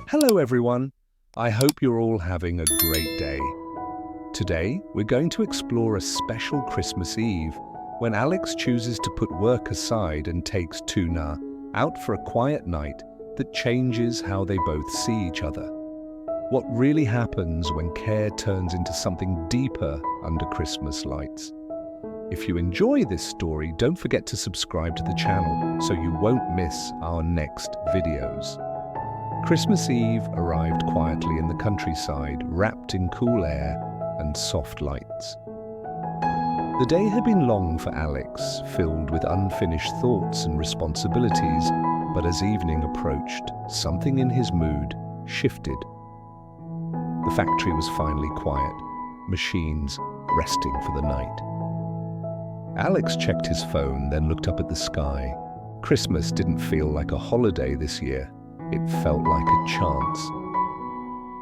Hello everyone, I hope you're all having a great day. Today we're going to explore a special Christmas Eve when Alex chooses to put work aside and takes Tuna out for a quiet night that changes how they both see each other. What really happens when care turns into something deeper under Christmas lights? If you enjoy this story, don't forget to subscribe to the channel so you won't miss our next videos. Christmas Eve arrived quietly in the countryside, wrapped in cool air and soft lights. The day had been long for Alex, filled with unfinished thoughts and responsibilities, but as evening approached, something in his mood shifted. The factory was finally quiet, machines resting for the night. Alex checked his phone, then looked up at the sky. Christmas didn't feel like a holiday this year. It felt like a chance.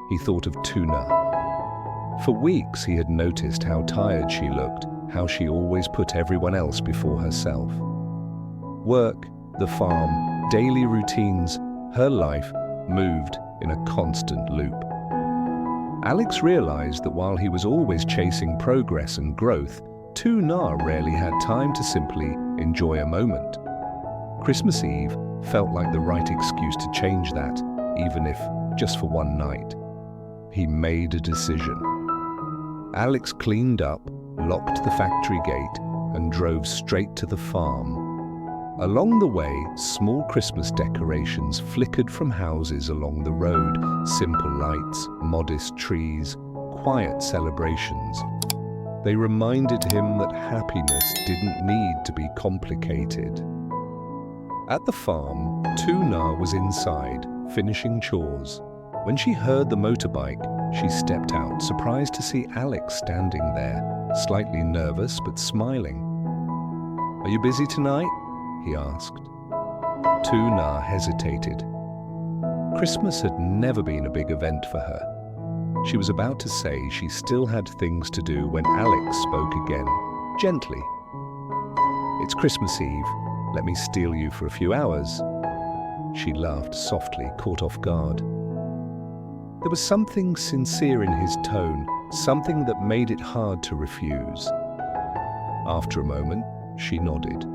He thought of Tuna. For weeks he had noticed how tired she looked, how she always put everyone else before herself. Work, the farm, daily routines, her life moved in a constant loop. Alex realized that while he was always chasing progress and growth, Tuna rarely had time to simply enjoy a moment. Christmas Eve felt like the right excuse to change that, even if just for one night. He made a decision. Alex cleaned up, locked the factory gate, and drove straight to the farm. Along the way, small Christmas decorations flickered from houses along the road, simple lights, modest trees, quiet celebrations. They reminded him that happiness didn't need to be complicated. At the farm, Tuna was inside, finishing chores. When she heard the motorbike, she stepped out, surprised to see Alex standing there, slightly nervous but smiling. "Are you busy tonight?" he asked. Tuna hesitated. Christmas had never been a big event for her. She was about to say she still had things to do when Alex spoke again, gently. "It's Christmas Eve. Let me steal you for a few hours." She laughed softly, caught off guard. There was something sincere in his tone, something that made it hard to refuse. After a moment, she nodded.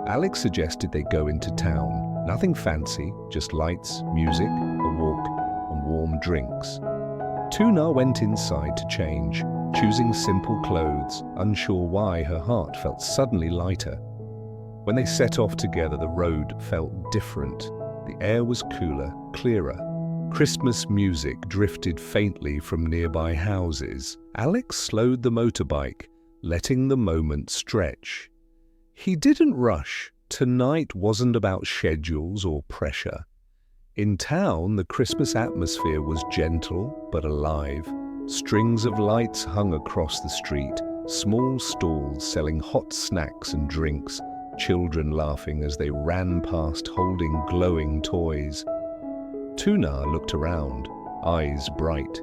Alex suggested they go into town. Nothing fancy, just lights, music, a walk, and warm drinks. Tuna went inside to change, choosing simple clothes, unsure why her heart felt suddenly lighter. When they set off together, the road felt different. The air was cooler, clearer. Christmas music drifted faintly from nearby houses. Alex slowed the motorbike, letting the moment stretch. He didn't rush. Tonight wasn't about schedules or pressure. In town, the Christmas atmosphere was gentle but alive. Strings of lights hung across the street, small stalls selling hot snacks and drinks, children laughing as they ran past holding glowing toys. Tuna looked around, eyes bright.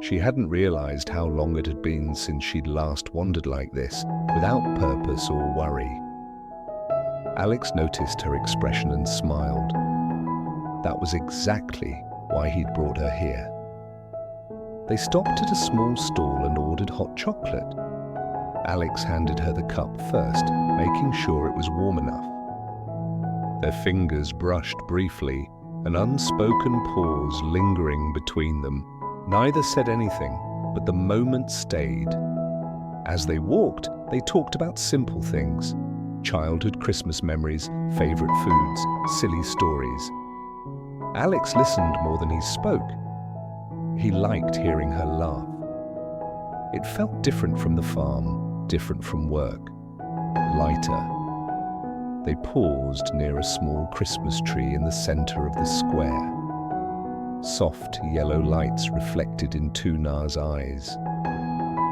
She hadn't realized how long it had been since she'd last wandered like this, without purpose or worry. Alex noticed her expression and smiled. That was exactly why he'd brought her here. They stopped at a small stall and ordered hot chocolate. Alex handed her the cup first, making sure it was warm enough. Their fingers brushed briefly, an unspoken pause lingering between them. Neither said anything, but the moment stayed. As they walked, they talked about simple things: childhood Christmas memories, favorite foods, silly stories. Alex listened more than he spoke. He liked hearing her laugh. It felt different from the farm, different from work, lighter. They paused near a small Christmas tree in the center of the square. Soft yellow lights reflected in Tuna's eyes.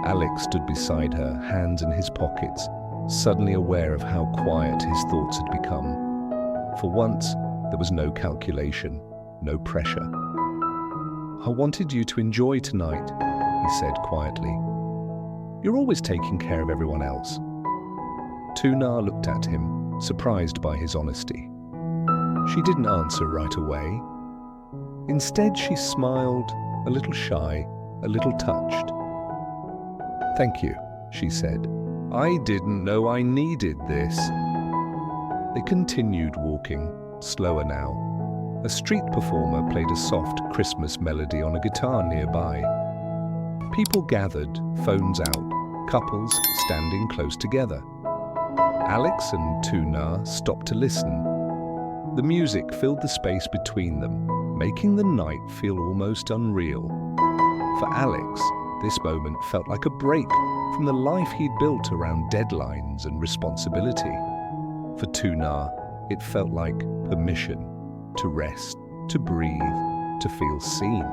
Alex stood beside her, hands in his pockets, suddenly aware of how quiet his thoughts had become. For once, there was no calculation, no pressure. "I wanted you to enjoy tonight," he said quietly. "You're always taking care of everyone else." Tuna looked at him, surprised by his honesty. She didn't answer right away. Instead, she smiled, a little shy, a little touched. "Thank you," she said. "I didn't know I needed this." They continued walking, slower now. A street performer played a soft Christmas melody on a guitar nearby. People gathered, phones out, couples standing close together. Alex and Tuna stopped to listen. The music filled the space between them, making the night feel almost unreal. For Alex, this moment felt like a break from the life he'd built around deadlines and responsibility. For Tuna, it felt like permission to rest, to breathe, to feel seen.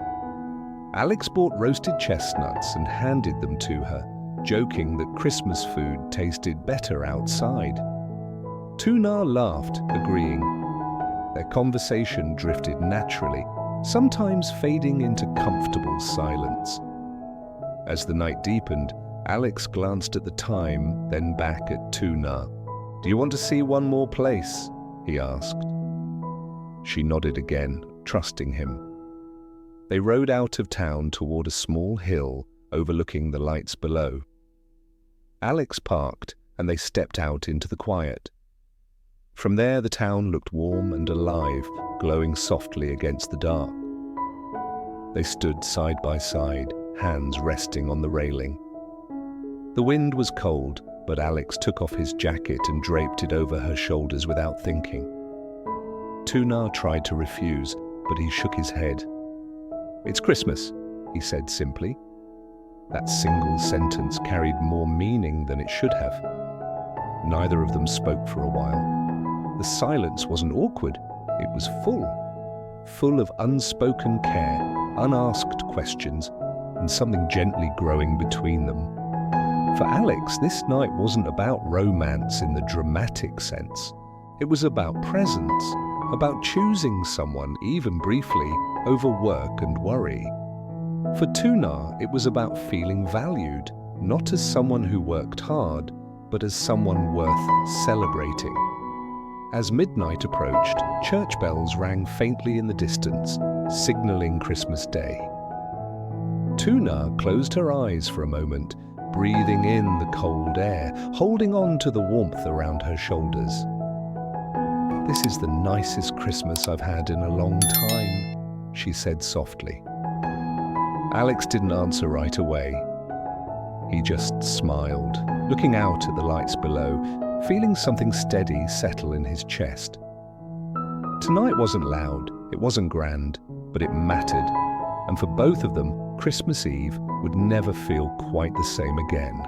Alex bought roasted chestnuts and handed them to her, joking that Christmas food tasted better outside. Tuna laughed, agreeing. Their conversation drifted naturally, sometimes fading into comfortable silence. As the night deepened, Alex glanced at the time, then back at Tuna. "Do you want to see one more place?" he asked. She nodded again, trusting him. They rode out of town toward a small hill overlooking the lights below. Alex parked, and they stepped out into the quiet. From there, the town looked warm and alive, glowing softly against the dark. They stood side by side, hands resting on the railing. The wind was cold, but Alex took off his jacket and draped it over her shoulders without thinking. Tuna tried to refuse, but he shook his head. "It's Christmas," he said simply. That single sentence carried more meaning than it should have. Neither of them spoke for a while. The silence wasn't awkward, it was full of unspoken care, unasked questions, and something gently growing between them. For Alex, this night wasn't about romance in the dramatic sense. It was about presence, about choosing someone, even briefly, over work and worry. For Tuna, it was about feeling valued, not as someone who worked hard, but as someone worth celebrating. As midnight approached, church bells rang faintly in the distance, signaling Christmas Day. Tuna closed her eyes for a moment, breathing in the cold air, holding on to the warmth around her shoulders. "This is the nicest Christmas I've had in a long time," she said softly. Alex didn't answer right away. He just smiled, looking out at the lights below, feeling something steady settle in his chest. Tonight wasn't loud, it wasn't grand, but it mattered, and for both of them, Christmas Eve would never feel quite the same again.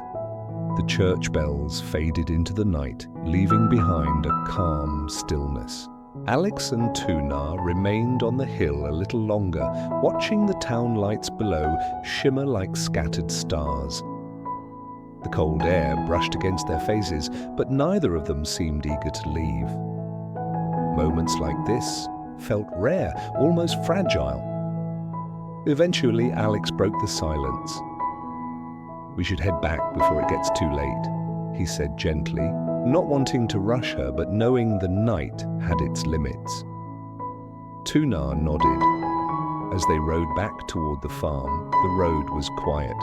The church bells faded into the night, leaving behind a calm stillness. Alex and Tuna remained on the hill a little longer, watching the town lights below shimmer like scattered stars. The cold air brushed against their faces, but neither of them seemed eager to leave. Moments like this felt rare, almost fragile. Eventually, Alex broke the silence. "We should head back before it gets too late," he said gently, not wanting to rush her, but knowing the night had its limits. Tuna nodded. As they rode back toward the farm, the road was quiet.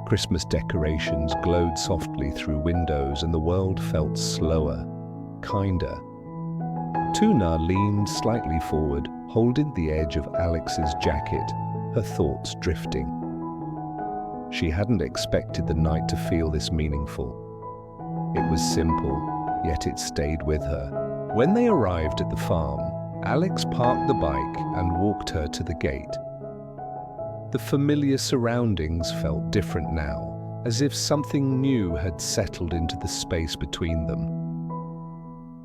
Christmas decorations glowed softly through windows, and the world felt slower, kinder. Tuna leaned slightly forward, holding the edge of Alex's jacket, her thoughts drifting. She hadn't expected the night to feel this meaningful. It was simple, yet it stayed with her. When they arrived at the farm, Alex parked the bike and walked her to the gate. The familiar surroundings felt different now, as if something new had settled into the space between them.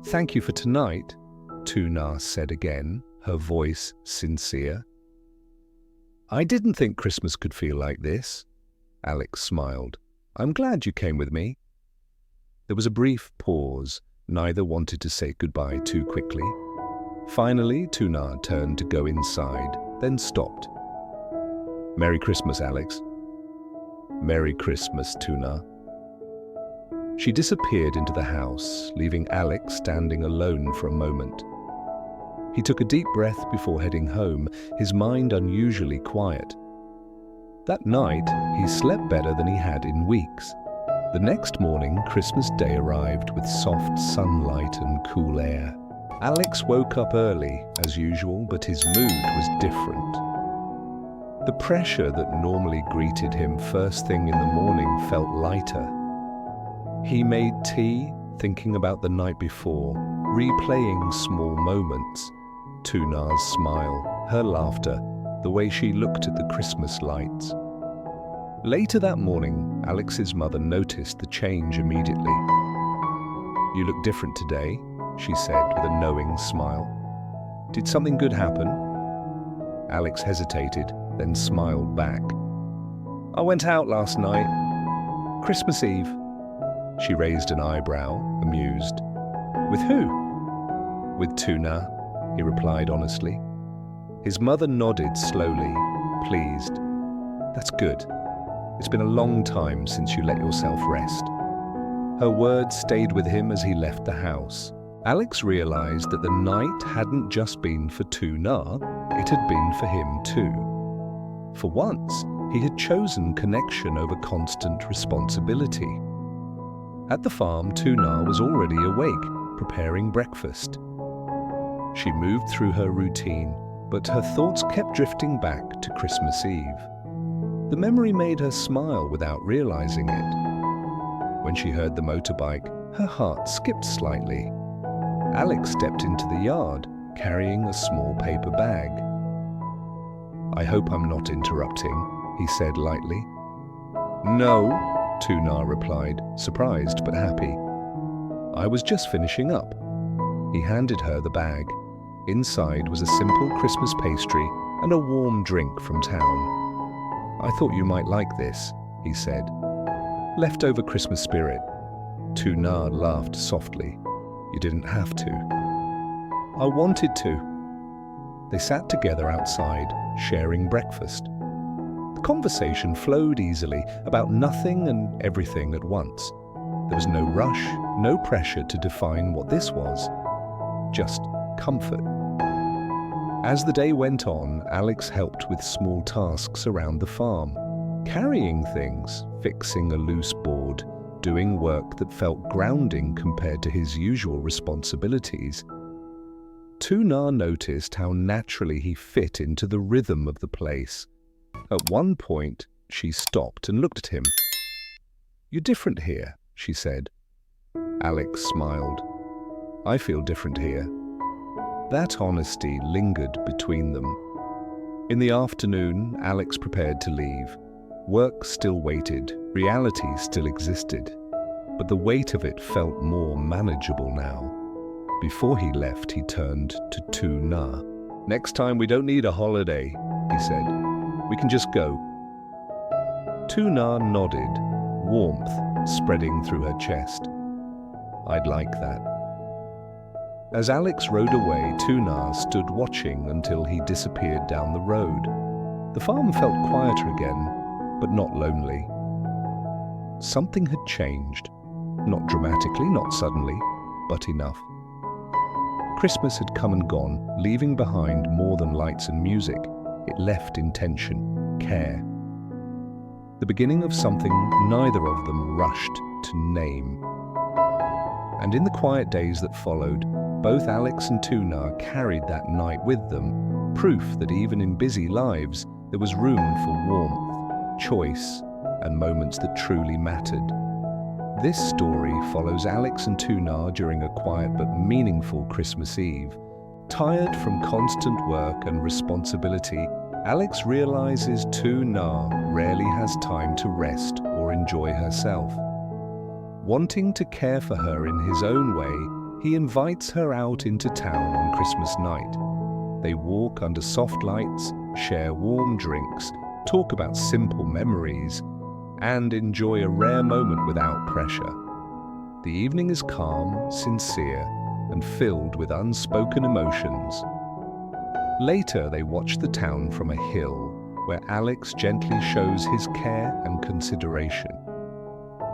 "Thank you for tonight," Tuna said again, her voice sincere. "I didn't think Christmas could feel like this." Alex smiled. "I'm glad you came with me." There was a brief pause. Neither wanted to say goodbye too quickly. Finally, Tuna turned to go inside, then stopped. "Merry Christmas, Alex." "Merry Christmas, Tuna." She disappeared into the house, leaving Alex standing alone for a moment. He took a deep breath before heading home, his mind unusually quiet. That night, he slept better than he had in weeks. The next morning, Christmas Day arrived with soft sunlight and cool air. Alex woke up early, as usual, but his mood was different. The pressure that normally greeted him first thing in the morning felt lighter. He made tea, thinking about the night before, replaying small moments. Tuna's smile, her laughter, the way she looked at the Christmas lights. Later that morning, Alex's mother noticed the change immediately. "You look different today," she said with a knowing smile. "Did something good happen?" Alex hesitated, then smiled back. "I went out last night. Christmas Eve." She raised an eyebrow, amused. "With who?" "With Tuna," he replied honestly. His mother nodded slowly, pleased. "That's good. It's been a long time since you let yourself rest." Her words stayed with him as he left the house. Alex realized that the night hadn't just been for Tuna, it had been for him too. For once, he had chosen connection over constant responsibility. At the farm, Tuna was already awake, preparing breakfast. She moved through her routine, but her thoughts kept drifting back to Christmas Eve. The memory made her smile without realizing it. When she heard the motorbike, her heart skipped slightly. Alex stepped into the yard, carrying a small paper bag. "I hope I'm not interrupting," he said lightly. "No," Tuna replied, surprised but happy. "I was just finishing up." He handed her the bag. Inside was a simple Christmas pastry and a warm drink from town. "I thought you might like this," he said. "Leftover Christmas spirit." Tuna laughed softly. "You didn't have to." "I wanted to." They sat together outside, sharing breakfast. The conversation flowed easily, about nothing and everything at once. There was no rush, no pressure to define what this was. Just comfort. As the day went on, Alex helped with small tasks around the farm, carrying things, fixing a loose board, doing work that felt grounding compared to his usual responsibilities. Tuna noticed how naturally he fit into the rhythm of the place. At one point, she stopped and looked at him. "You're different here," she said. Alex smiled. "I feel different here." That honesty lingered between them. In the afternoon, Alex prepared to leave. Work still waited, reality still existed, but the weight of it felt more manageable now. Before he left, he turned to Tuna. "Next time we don't need a holiday," he said. "We can just go." Tuna nodded, warmth spreading through her chest. "I'd like that." As Alex rode away, Tuna stood watching until he disappeared down the road. The farm felt quieter again, but not lonely. Something had changed. Not dramatically, not suddenly, but enough. Christmas had come and gone, leaving behind more than lights and music. It left intention, care. The beginning of something neither of them rushed to name. And in the quiet days that followed, both Alex and Tuna carried that night with them, proof that even in busy lives, there was room for warmth, choice, and moments that truly mattered. This story follows Alex and Tuna during a quiet but meaningful Christmas Eve. Tired from constant work and responsibility, Alex realizes Tuna rarely has time to rest or enjoy herself. Wanting to care for her in his own way, he invites her out into town on Christmas night. They walk under soft lights, share warm drinks, talk about simple memories, and enjoy a rare moment without pressure. The evening is calm, sincere, and filled with unspoken emotions. Later, they watch the town from a hill, where Alex gently shows his care and consideration.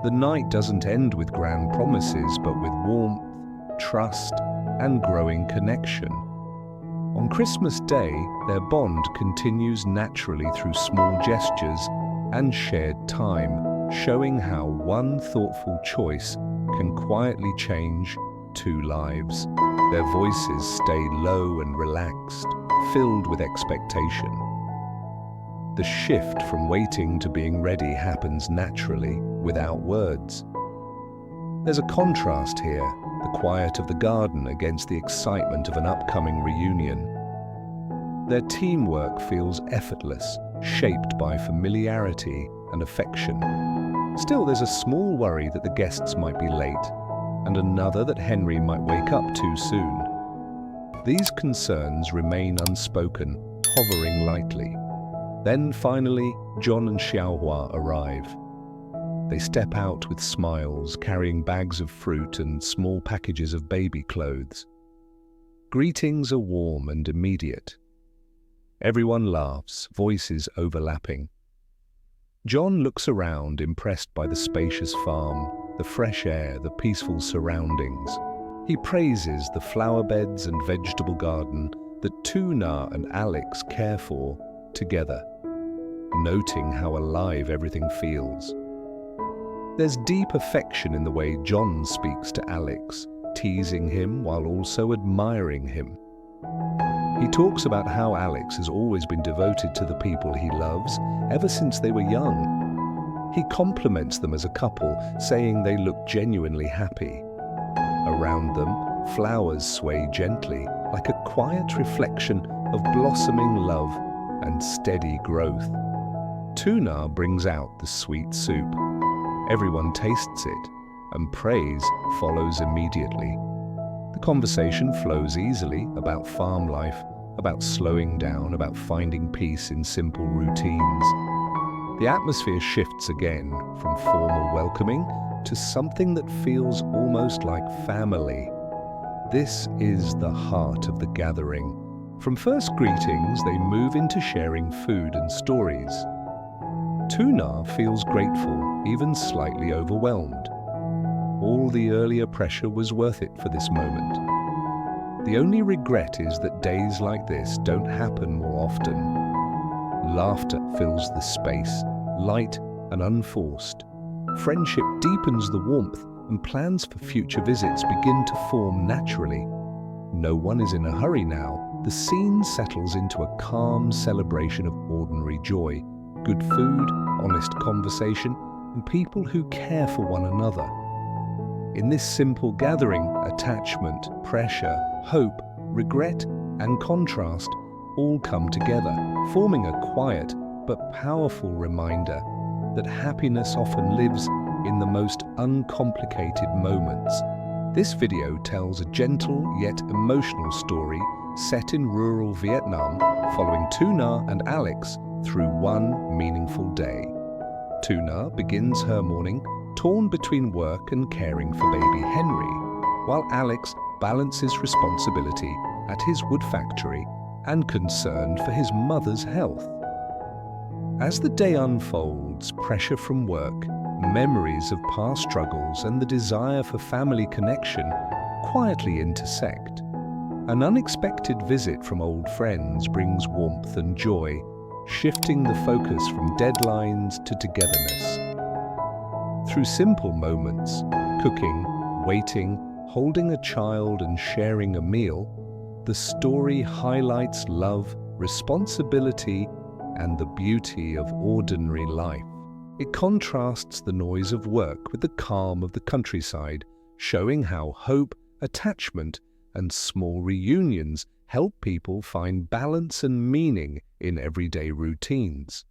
The night doesn't end with grand promises, but with warmth, trust, and growing connection. On Christmas Day, their bond continues naturally through small gestures and shared time, showing how one thoughtful choice can quietly change two lives. Their voices stay low and relaxed, filled with expectation. The shift from waiting to being ready happens naturally, without words. There's a contrast here, the quiet of the garden against the excitement of an upcoming reunion. Their teamwork feels effortless, shaped by familiarity and affection. Still, there's a small worry that the guests might be late, and another that Henry might wake up too soon. These concerns remain unspoken, hovering lightly. Then finally, John and Xiaohua arrive. They step out with smiles, carrying bags of fruit and small packages of baby clothes. Greetings are warm and immediate. Everyone laughs, voices overlapping. John looks around, impressed by the spacious farm, the fresh air, the peaceful surroundings. He praises the flower beds and vegetable garden that Tuna and Alex care for together, noting how alive everything feels. There's deep affection in the way John speaks to Alex, teasing him while also admiring him. He talks about how Alex has always been devoted to the people he loves ever since they were young. He compliments them as a couple, saying they look genuinely happy. Around them, flowers sway gently, like a quiet reflection of blossoming love and steady growth. Tuna brings out the sweet soup. Everyone tastes it, and praise follows immediately. The conversation flows easily about farm life, about slowing down, about finding peace in simple routines. The atmosphere shifts again from formal welcoming to something that feels almost like family. This is the heart of the gathering. From first greetings, they move into sharing food and stories. Tuna feels grateful, even slightly overwhelmed. All the earlier pressure was worth it for this moment. The only regret is that days like this don't happen more often. Laughter fills the space, light and unforced. Friendship deepens the warmth, and plans for future visits begin to form naturally. No one is in a hurry now. The scene settles into a calm celebration of ordinary joy, good food, honest conversation, and people who care for one another. In this simple gathering, attachment, pressure, hope, regret, and contrast all come together, forming a quiet but powerful reminder that happiness often lives in the most uncomplicated moments. This video tells a gentle yet emotional story set in rural Vietnam, following Tuna and Alex through one meaningful day. Tuna begins her morning torn between work and caring for baby Henry, while Alex balances responsibility at his wood factory and concern for his mother's health. As the day unfolds, pressure from work, memories of past struggles, and the desire for family connection quietly intersect. An unexpected visit from old friends brings warmth and joy, shifting the focus from deadlines to togetherness. Through simple moments, cooking, waiting, holding a child, and sharing a meal, the story highlights love, responsibility, and the beauty of ordinary life. It contrasts the noise of work with the calm of the countryside, showing how hope, attachment, and small reunions help people find balance and meaning in everyday routines.